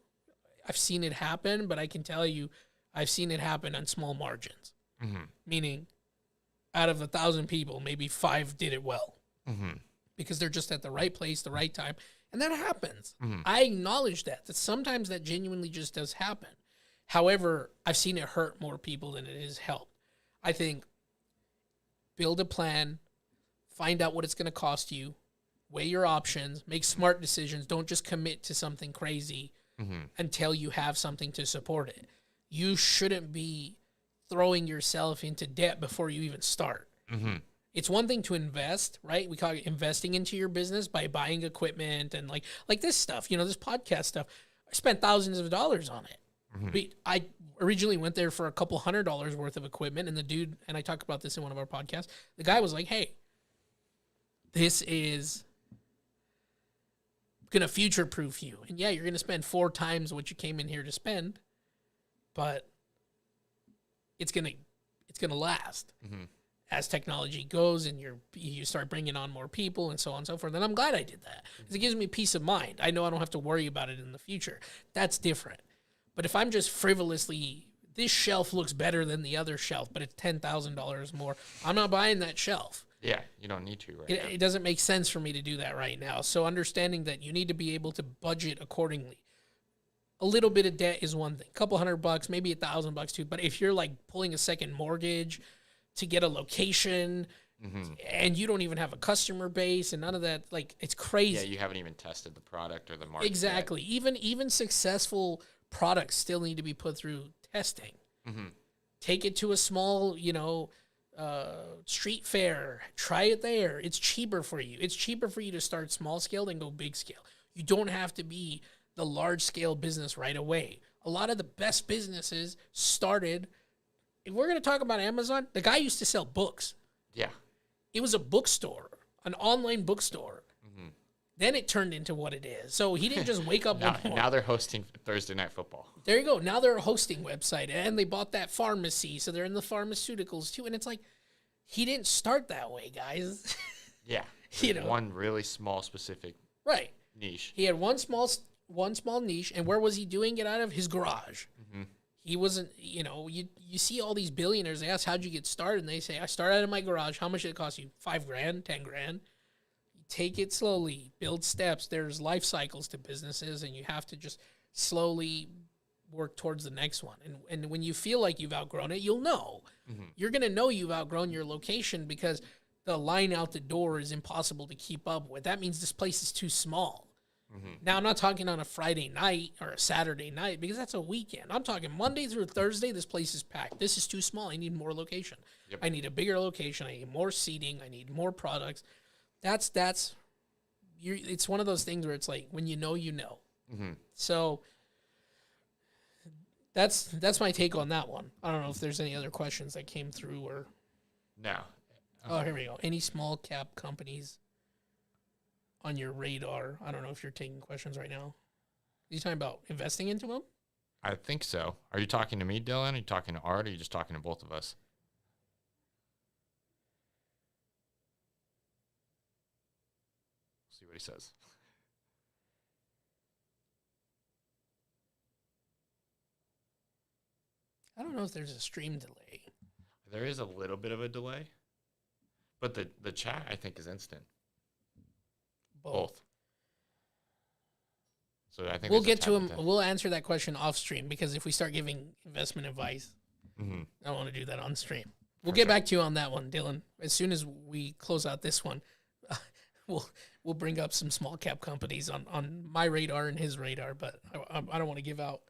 I've seen it happen, but I can tell you I've seen it happen on small margins. Mm-hmm. Meaning, out of 1,000 people, maybe 5 did it well Mm-hmm. because they're just at the right place, the right time. And that happens. Mm-hmm. I acknowledge that sometimes that genuinely just does happen. However, I've seen it hurt more people than it has helped. I think build a plan, find out what it's going to cost you, weigh your options, make smart decisions. Don't just commit to something crazy Mm-hmm. until you have something to support it. You shouldn't be throwing yourself into debt before you even start. Mm-hmm. It's one thing to invest, right? We call it investing into your business by buying equipment and like this stuff, this podcast stuff. I spent thousands of dollars on it. Mm-hmm. I originally went there for a couple $100 worth of equipment, and the dude, and I talked about this in one of our podcasts, the guy was like, hey, this is going to future-proof you. And yeah, you're going to spend 4 times what you came in here to spend, but it's going to last. Mm-hmm. As technology goes and you start bringing on more people and so on and so forth. And I'm glad I did that because it gives me peace of mind. I know I don't have to worry about it in the future. That's different. But if I'm just frivolously, this shelf looks better than the other shelf, but it's $10,000 more, I'm not buying that shelf. Yeah, you don't need to now. It doesn't make sense for me to do that right now. So understanding that you need to be able to budget accordingly. A little bit of debt is one thing. A couple $100, maybe $1,000 too. But if you're like pulling a second mortgage to get a location, Mm-hmm. and you don't even have a customer base and none of that, like, it's crazy. Yeah, you haven't even tested the product or the market. Exactly. Even successful products still need to be put through testing. Mm-hmm. Take it to a small, street fair. Try it there. It's cheaper for you. It's cheaper for you to start small scale than go big scale. You don't have to be the large scale business right away. A lot of the best businesses started. If we're going to talk about Amazon, the guy used to sell books. Yeah. It was a bookstore, an online bookstore. Mm-hmm. Then it turned into what it is. So he didn't just wake up one morning. Now they're hosting Thursday Night Football. There you go. Now they're a hosting website, and they bought that pharmacy, so they're in the pharmaceuticals too. And it's like, he didn't start that way, guys. Yeah. One really small specific Right. niche. He had one small niche, and where was he doing it out of? His garage. Mm-hmm. He wasn't, you see all these billionaires, they ask, how'd you get started? And they say, I started out of my garage. How much did it cost you? $5,000, $10,000. You take it slowly, build steps. There's life cycles to businesses, and you have to just slowly work towards the next one. And when you feel like you've outgrown it, you'll know. Mm-hmm. You're going to know you've outgrown your location because the line out the door is impossible to keep up with. That means this place is too small. Mm-hmm. Now, I'm not talking on a Friday night or a Saturday night because that's a weekend. I'm talking Monday through Thursday, this place is packed. This is too small. I need more location. Yep. I need a bigger location. I need more seating. I need more products. It's one of those things where it's like, when you know, you know. Mm-hmm. So that's my take on that one. I don't know if there's any other questions that came through or... No. Oh, here we go. Any small cap companies on your radar? I don't know if you're taking questions right now. Are you talking about investing into them? I think so. Are you talking to me, Dylan? Are you talking to Art? Or are you just talking to both of us? See what he says. I don't know if there's a stream delay. There is a little bit of a delay, but the chat I think is instant. Both. So I think We'll there's a get to him. 10. We'll answer that question off stream, because if we start giving investment advice, Mhm. I don't want to do that on stream. We'll get back to you on that one, Dylan. As soon as we close out this one, we'll bring up some small cap companies on my radar and his radar, but I don't want to give out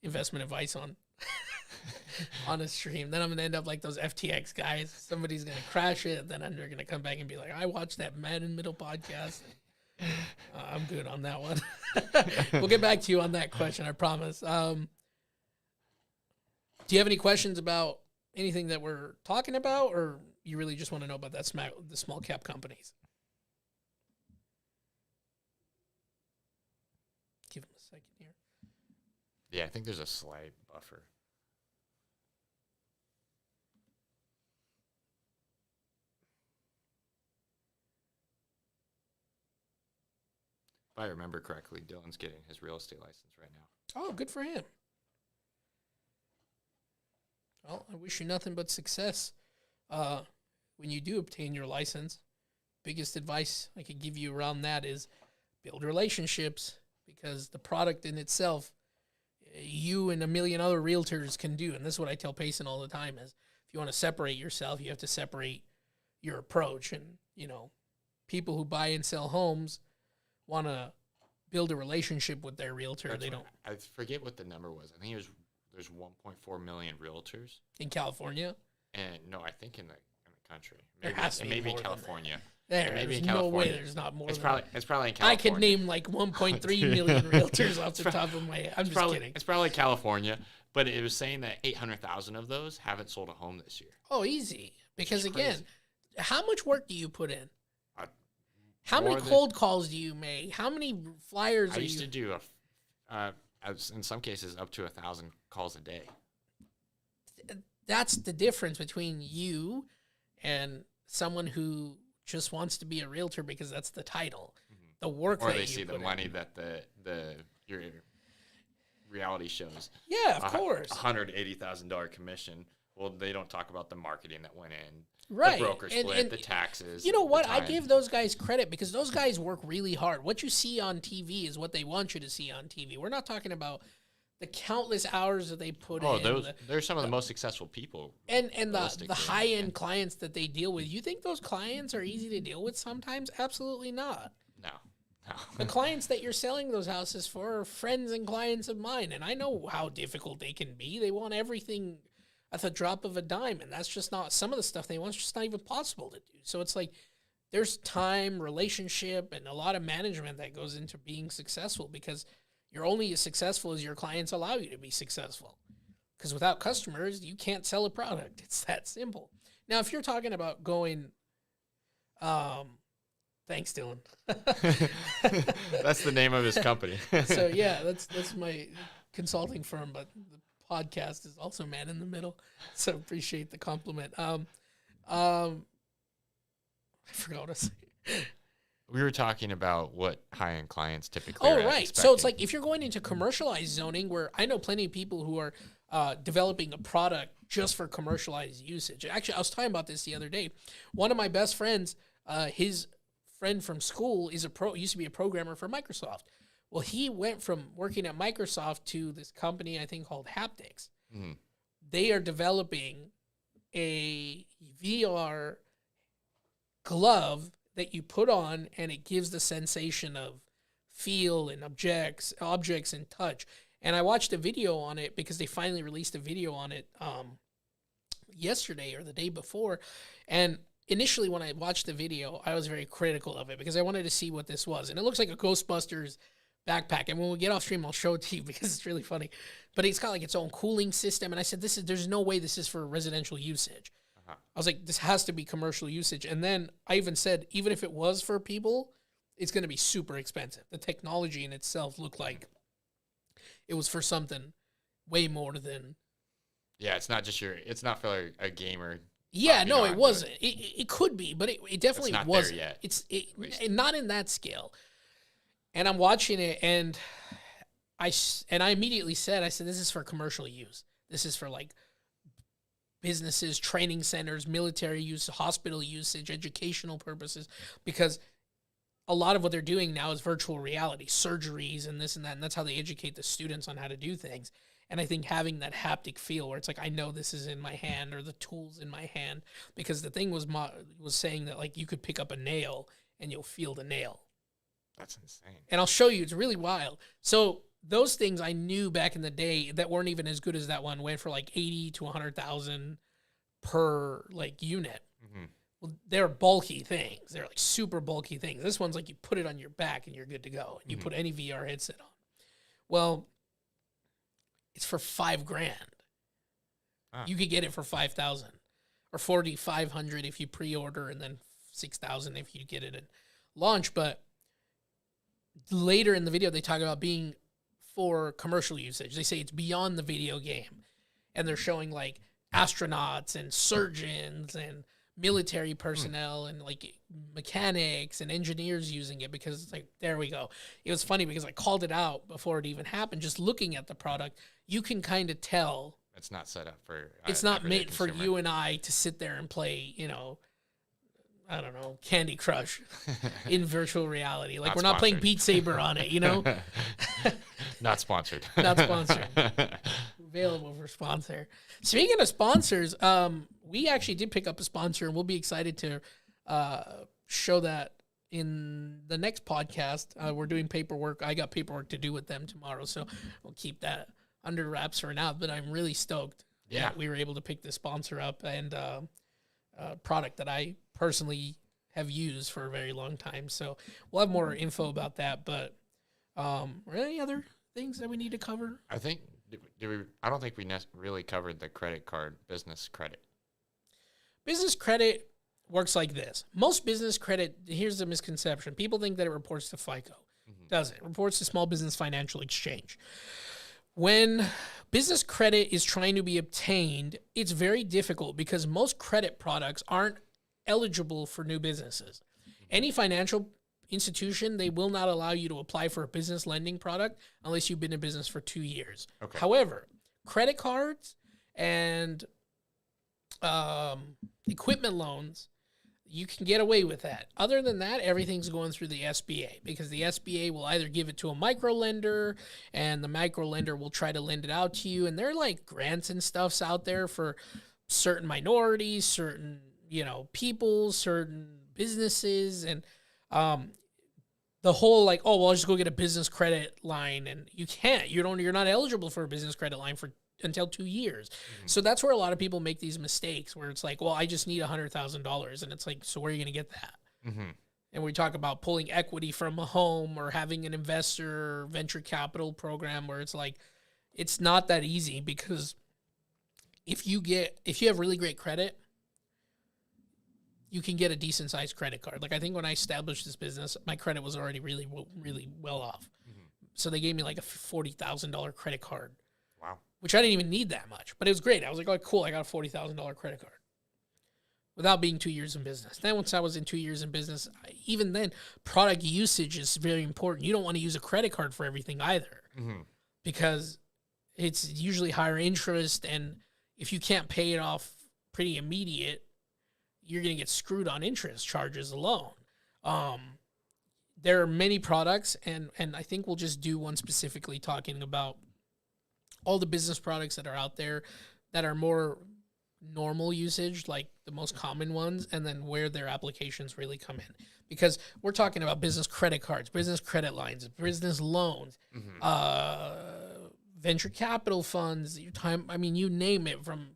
investment advice on on a stream. Then I'm gonna end up like those FTX guys. Somebody's gonna crash it, then they're gonna come back and be like, "I watched that Man in Middle podcast." I'm good on that one. We'll get back to you on that question, I promise. Do you have any questions about anything that we're talking about, or you really just want to know about the small cap companies? Give him a second here. Yeah, I think there's a slight buffer. If I remember correctly, Dylan's getting his real estate license right now. Oh, good for him. Well, I wish you nothing but success when you do obtain your license. Biggest advice I could give you around that is build relationships, because the product in itself, you and a million other realtors can do. And this is what I tell Payson all the time is, if you want to separate yourself, you have to separate your approach. And, you know, people who buy and sell homes want to build a relationship with their realtor. That's They what- don't. I forget what the number was. I think there's 1.4 million realtors. In California, And no, I think in the country. There has to be maybe more than California. there's maybe in no way California. there's not more. It's than probably that. it's probably in I California. could name like 1.3 million realtors off the top of my head. I'm just kidding. It's probably California, but it was saying that 800,000 of those haven't sold a home this year. Oh, easy. Because It's again, crazy. how much work do you put in? Uh, How many more than- cold calls do you make? How many flyers I are used you? to do in some cases up to 1,000 calls a day. That's the difference between you and someone who just wants to be a realtor because that's the title. The work Mm-hmm. Or that they you see the put in. money that your reality shows. Yeah, of course. $180,000 commission. Well, they don't talk about the marketing that went in, Right. the broker And- split, and the taxes. You know the what? I time. give those guys credit because those guys work really hard. What you see on TV is what they want you to see on TV. We're not talking about the countless hours that they put Oh, in. they're some of the most successful people. And the realistically, high end and- clients that they deal with. You think those clients are easy to deal with sometimes? Absolutely not. No. The clients that you're selling those houses for are friends and clients of mine, and I know how difficult they can be. They want everything at the drop of a dime, and that's just not, some of the stuff they want is just not even possible to do. So it's like there's time, relationship, and a lot of management that goes into being successful, because you're only as successful as your clients allow you to be successful. Because without customers, you can't sell a product. It's that simple. Now, if you're talking about going, thanks, Dylan. That's the name of his company. So yeah, that's my consulting firm, but the podcast is also Man in the Middle. So appreciate the compliment. I forgot what I was saying. We were talking about what high-end clients typically Oh, are right. So it's expecting. like if you're going into commercialized zoning, where I know plenty of people who are developing a product just for commercialized usage. Actually, I was talking about this the other day. One of my best friends, his friend from school used to be a programmer for Microsoft. Well, he went from working at Microsoft to this company, I think called Haptics. Mhm. They are developing a VR glove that you put on, and it gives the sensation of feel and objects and touch. And I watched a video on it because they finally released a video on it yesterday or the day before. And initially when I watched the video, I was very critical of it because I wanted to see what this was. And it looks like a Ghostbusters backpack. And when we get off stream, I'll show it to you because it's really funny. But it's got like its own cooling system. And I said, there's no way this is for residential usage. I was like, this has to be commercial usage. And then I even said, even if it was for people, it's going to be super expensive. The technology in itself looked like it was for something way more than. Yeah, it's not for a gamer. Yeah, hopping no, on it to wasn't. It could be, but it definitely not there wasn't. yet, It's least. not in that scale. And I'm watching it, and I immediately said, this is for commercial use. This is for like businesses, training centers, military use, hospital usage, educational purposes, because a lot of what they're doing now is virtual reality, surgeries and this and that, and that's how they educate the students on how to do things. And I think having that haptic feel where it's like, I know this is in my hand or the tool's in my hand, because the thing was saying that like you could pick up a nail and you'll feel the nail. That's insane. And I'll show you, it's really wild. So those things I knew back in the day that weren't even as good as that one, went for like 80 to 100,000 per like unit. Mm-hmm. Well, they're bulky things. They're like super bulky things. This one's like you put it on your back and you're good to go. And you put any VR headset on. Well, it's for $5,000. You could get it for 5,000 or 4,500 if you pre-order, and then 6,000 if you get it at launch. But later in the video, they talk about being for commercial usage. They say it's beyond the video game, and they're showing like astronauts and surgeons and military personnel and like mechanics and engineers using it, because it's like, there we go. It was funny because I called it out before it even happened. Just looking at the product, you can kind of tell it's not set up for. It's not made for you and I to sit there and play, you know, I don't know, Candy Crush in virtual reality. Like, we're not playing Beat Saber on it, you know? Not sponsored. Not sponsored. Available for sponsor. Speaking of sponsors, we actually did pick up a sponsor, and we'll be excited to show that in the next podcast. We're doing paperwork. I got paperwork to do with them tomorrow, so we'll keep that under wraps for now. But I'm really stoked that we were able to pick this sponsor up, and product that I personally have used for a very long time. So we'll have more info about that. But are there any other things that we need to cover? I think I don't think we really covered the credit card, business credit. Business credit works like this. Most business credit, here's the misconception. People think that it reports to FICO. Doesn't. It reports to Small Business Financial Exchange. When business credit is trying to be obtained, it's very difficult because most credit products aren't eligible for new businesses. Any financial institution, they will not allow you to apply for a business lending product unless you've been in business for 2 years. Okay. However, credit cards and equipment loans, you can get away with that. Other than that, everything's going through the SBA, because the SBA will either give it to a micro lender, and the micro lender will try to lend it out to you. And there are like grants and stuffs out there for certain minorities, certain, you know, people, certain businesses, and the whole like, oh, well, I'll just go get a business credit line, and you can't. You're not eligible for a business credit line until 2 years. So that's where a lot of people make these mistakes, where it's like, well, I just need $100,000, and it's like, so where are you going to get that? And we talk about pulling equity from a home or having an investor or venture capital program, where it's like, it's not that easy, because if you have really great credit, you can get a decent sized credit card. Like, I think when I established this business, my credit was already really, really well off. So they gave me like a $40,000 credit card. Wow. Which I didn't even need that much, but it was great. I was like, oh, cool, I got a $40,000 credit card without being 2 years in business. Then once I was in 2 years in business, even then, product usage is very important. You don't want to use a credit card for everything either, because it's usually higher interest, and if you can't pay it off pretty immediate, you're going to get screwed on interest charges alone. There are many products, and I think we'll just do one specifically talking about all the business products that are out there that are more normal usage, like the most common ones, and then where their applications really come in. Because we're talking about business credit cards, business credit lines, business loans, venture capital funds, you name it, from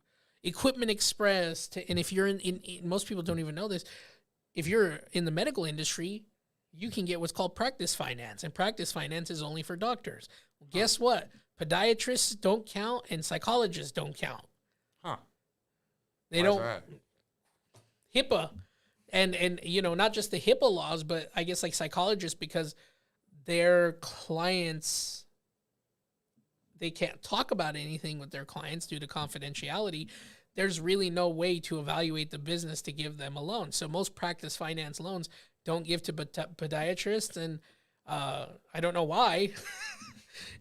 Equipment Express to, and if you're in most people don't even know this, if you're in the medical industry, you can get what's called practice finance, and practice finance is only for doctors. Well, guess what? Podiatrists don't count, and psychologists don't count. They don't. HIPAA, and you know, not just the HIPAA laws, but I guess like psychologists, because their clients, they can't talk about anything with their clients due to confidentiality. There's really no way to evaluate the business to give them a loan. So most practice finance loans don't give to podiatrists, and I don't know why.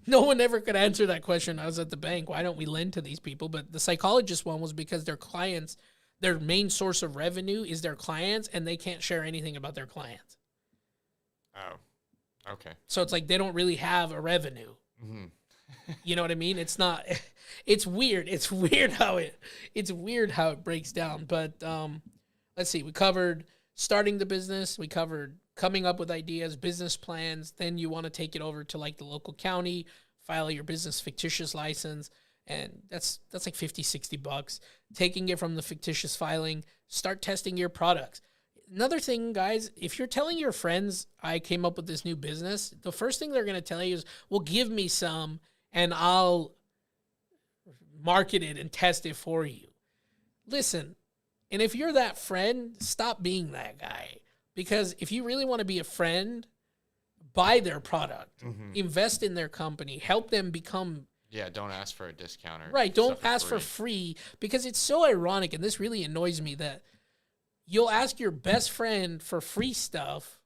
No one ever could answer that question. I was at the bank. Why don't we lend to these people? But the psychologist one was because their clients, their main source of revenue is their clients, and they can't share anything about their clients. Oh, okay. So it's like they don't really have a revenue. You know what I mean? It's not. It's weird. It's weird how it breaks down. But let's see. We covered starting the business. We covered coming up with ideas, business plans. Then you want to take it over to like the local county, file your business fictitious license, and that's like $50-$60. Taking it from the fictitious filing, start testing your products. Another thing, guys, if you're telling your friends I came up with this new business, the first thing they're going to tell you is, well, give me some and I'll market it and test it for you. Listen, and if you're that friend, stop being that guy. Because if you really want to be a friend, buy their product, invest in their company, help them become... Yeah, don't ask for a discount. Right, don't ask for free, because it's so ironic, and this really annoys me, that you'll ask your best friend for free stuff,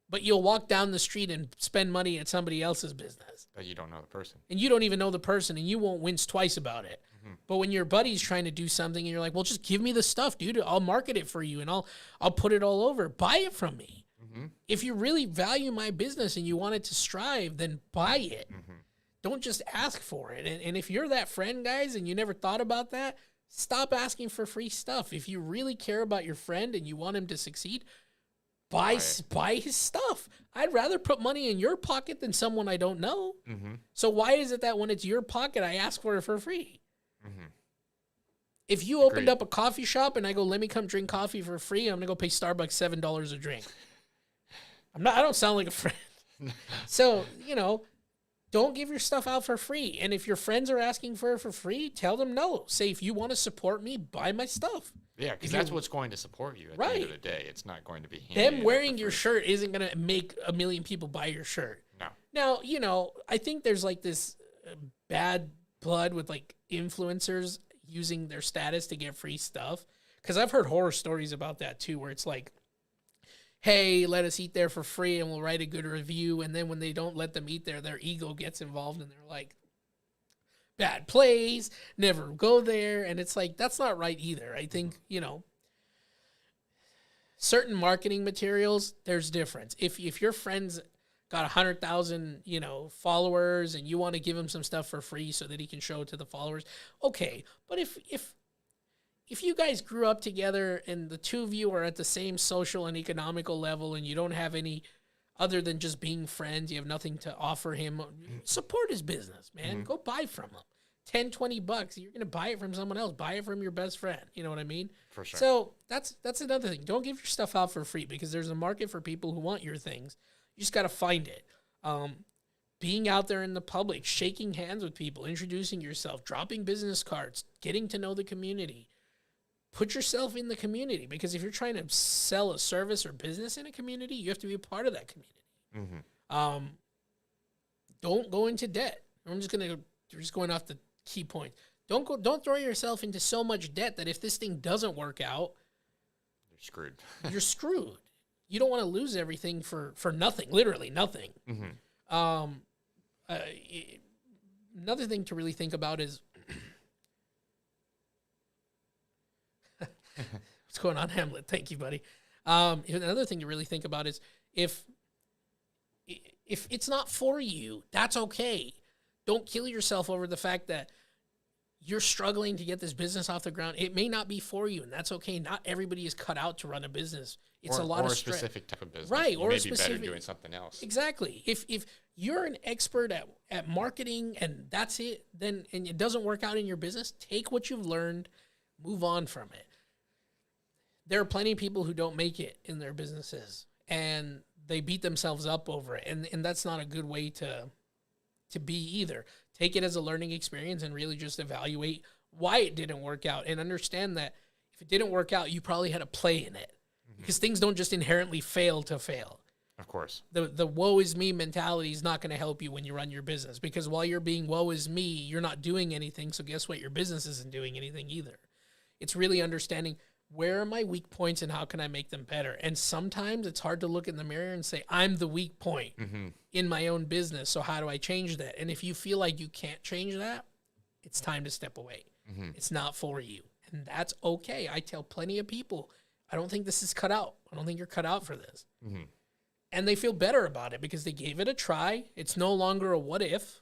but you'll walk down the street and spend money at somebody else's business. But you don't know the person. And you don't even know the person, and you won't wince twice about it. But when your buddy's trying to do something and you're like, well, just give me the stuff, dude. I'll market it for you and I'll put it all over. Buy it from me. If you really value my business and you want it to strive, then buy it. Don't just ask for it. And if you're that friend, guys, and you never thought about that, stop asking for free stuff. If you really care about your friend and you want him to succeed, buy his stuff. I'd rather put money in your pocket than someone I don't know. So why is it that when it's your pocket, I ask for it for free? If you opened up a coffee shop and I go, let me come drink coffee for free, I'm going to go pay Starbucks $7 a drink. I don't sound like a friend. So, don't give your stuff out for free. And if your friends are asking for it for free, tell them no. Say, if you want to support me, buy my stuff. Yeah, because that's what's going to support you at the end of the day. It's not going to be them wearing your shirt isn't going to make a million people buy your shirt. No. Now, I think there's like this bad blood with like influencers using their status to get free stuff. Because I've heard horror stories about that too, where it's like, hey, let us eat there for free and we'll write a good review. And then when they don't let them eat there, their ego gets involved and they're like, bad place, never go there. And it's like, that's not right either. I think, certain marketing materials, there's difference. If your friends got 100,000, followers and you want to give him some stuff for free so that he can show it to the followers, okay. But if you guys grew up together and the two of you are at the same social and economical level and you don't have any other than just being friends, you have nothing to offer him, support his business, man. Go buy from him. $10-$20, you're going to buy it from someone else. Buy it from your best friend. You know what I mean? For sure. So that's another thing. Don't give your stuff out for free because there's a market for people who want your things. You just got to find it. Being out there in the public, shaking hands with people, introducing yourself, dropping business cards, getting to know the community. Put yourself in the community, because if you're trying to sell a service or business in a community, you have to be a part of that community. Don't go into debt. We're just going off the key point. Don't throw yourself into so much debt that if this thing doesn't work out, you're screwed. You're screwed. You don't want to lose everything for nothing, literally nothing. Another thing to really think about is what's going on, Hamlet? Thank you, buddy. Another thing to really think about is if it's not for you, that's okay. Don't kill yourself over the fact that you're struggling to get this business off the ground. It may not be for you, and that's okay. Not everybody is cut out to run a business. It's a lot of stress. Or a specific type of business. Right, or maybe better doing something else. Exactly. If you're an expert at marketing and that's it, then and it doesn't work out in your business, take what you've learned, move on from it. There are plenty of people who don't make it in their businesses, and they beat themselves up over it, and that's not a good way to be either. Take it as a learning experience and really just evaluate why it didn't work out, and understand that if it didn't work out, you probably had a play in it, because things don't just inherently fail to fail. Of course. The woe is me mentality is not going to help you when you run your business, because while you're being woe is me, you're not doing anything. So guess what? Your business isn't doing anything either. It's really understanding where are my weak points and how can I make them better? And sometimes it's hard to look in the mirror and say, I'm the weak point in my own business. So how do I change that? And if you feel like you can't change that, it's time to step away. It's not for you. And that's okay. I tell plenty of people, I don't think this is cut out. I don't think you're cut out for this. And they feel better about it because they gave it a try. It's no longer a what if.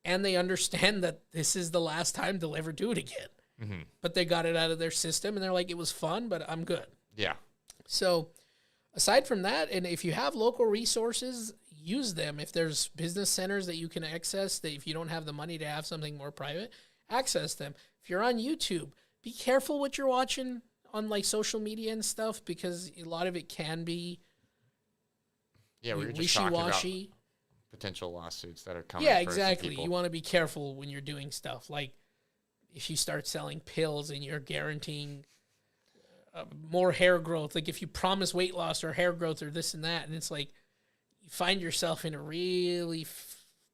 And they understand that this is the last time they'll ever do it again. But they got it out of their system and they're like, it was fun, but I'm good. Yeah. So aside from that, and if you have local resources, use them. If there's business centers that you can access, that if you don't have the money to have something more private, access them. If you're on YouTube, be careful what you're watching on like social media and stuff, because a lot of it can be we were just talking about wishy-washy. potential lawsuits that are coming. Yeah, for some exactly. people. You want to be careful when you're doing stuff. Like if you start selling pills and you're guaranteeing more hair growth, like if you promise weight loss or hair growth or this and that, and it's like you find yourself in a really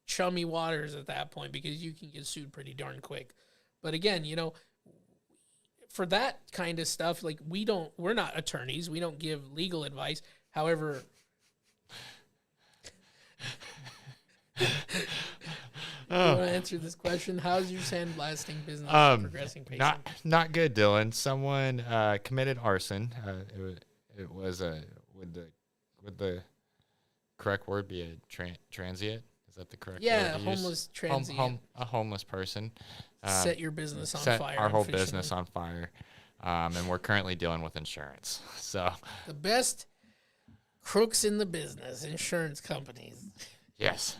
chummy waters at that point because you can get sued pretty darn quick. But again, you know, for that kind of stuff, like we're not attorneys. We don't give legal advice. However, you want to answer this question? How's your sandblasting business progressing? Not good, Dylan. Someone committed arson. It was would the correct word be a transient? Is that the correct word? Yeah, to use? homeless transient. A homeless person. Set your business on set fire. our whole business on fire. And we're currently dealing with insurance. So the best crooks in the business, insurance companies. Yes.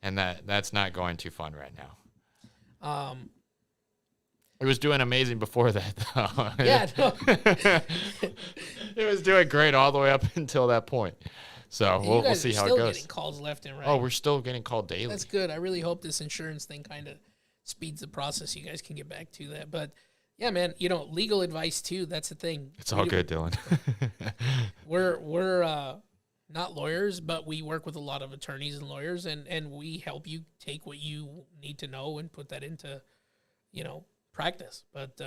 And that's not going too fun right now. It was doing amazing before that, though. Yeah, no. It was doing great all the way up until that point. So we'll see how it Still goes. getting calls left and right. Oh, we're still getting called daily. That's good. I really hope this insurance thing kind of speeds the process. You guys can get back to that. But yeah, man, you know, legal advice too. That's the thing. It's all good, Dylan. We're not lawyers, but we work with a lot of attorneys and lawyers, and we help you take what you need to know and put that into, you know, practice. But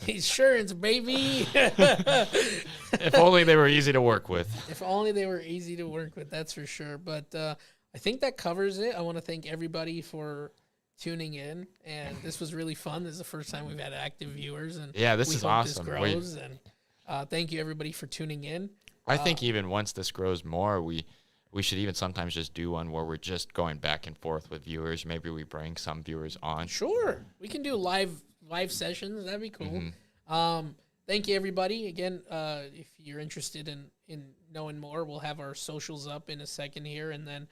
insurance, baby. If only they were easy to work with. If only they were easy to work with, that's for sure. But I think that covers it. I want to thank everybody for tuning in, and this was really fun. This is the first time we've had active viewers, and yeah, this we is hope awesome. This grows, and thank you everybody for tuning in. I think even once this grows more, we should even sometimes just do one where we're just going back and forth with viewers. Maybe we bring some viewers on. Sure, we can do live sessions. That'd be cool. Thank you everybody again. If you're interested in knowing more, we'll have our socials up in a second here, and then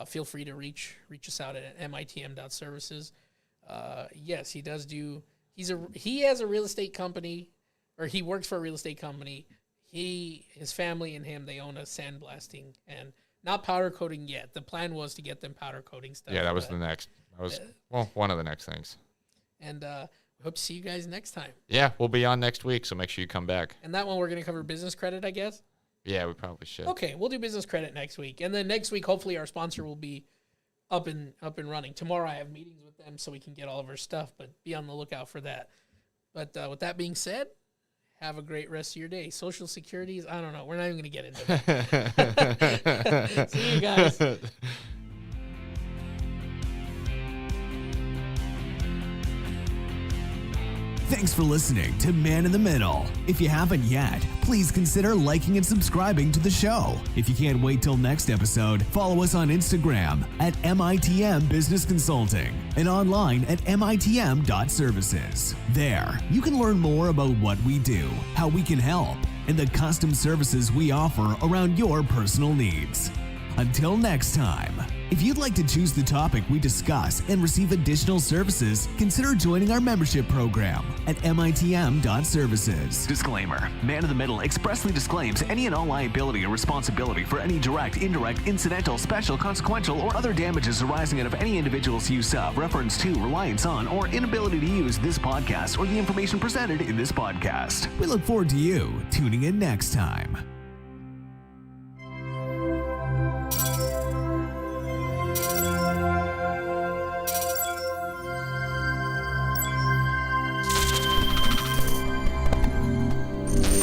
feel free to reach us out at mitm.services. Yes, he does do. He has a real estate company, or he works for a real estate company. His family and him, they own a sandblasting and not powder coating yet. The plan was to get them powder coating stuff. Yeah, that was one of the next things. And we hope to see you guys next time. Yeah, we'll be on next week, so make sure you come back. And that one we're going to cover business credit, I guess. Yeah, we probably should. Okay, we'll do business credit next week. And then next week, hopefully our sponsor will be up and running. Tomorrow I have meetings with them so we can get all of our stuff, but be on the lookout for that. But with that being said, have a great rest of your day. Social Securities, I don't know. We're not even going to get into that. See you guys. Thanks for listening to Man in the Middle. If you haven't yet, please consider liking and subscribing to the show. If you can't wait till next episode, follow us on Instagram at MITM Business Consulting and online at mitm.services. There, you can learn more about what we do, how we can help, and the custom services we offer around your personal needs. Until next time, if you'd like to choose the topic we discuss and receive additional services, consider joining our membership program at mitm.services. Disclaimer. Man in the Middle expressly disclaims any and all liability or responsibility for any direct, indirect, incidental, special, consequential, or other damages arising out of any individual's use of, reference to, reliance on, or inability to use this podcast or the information presented in this podcast. We look forward to you tuning in next time.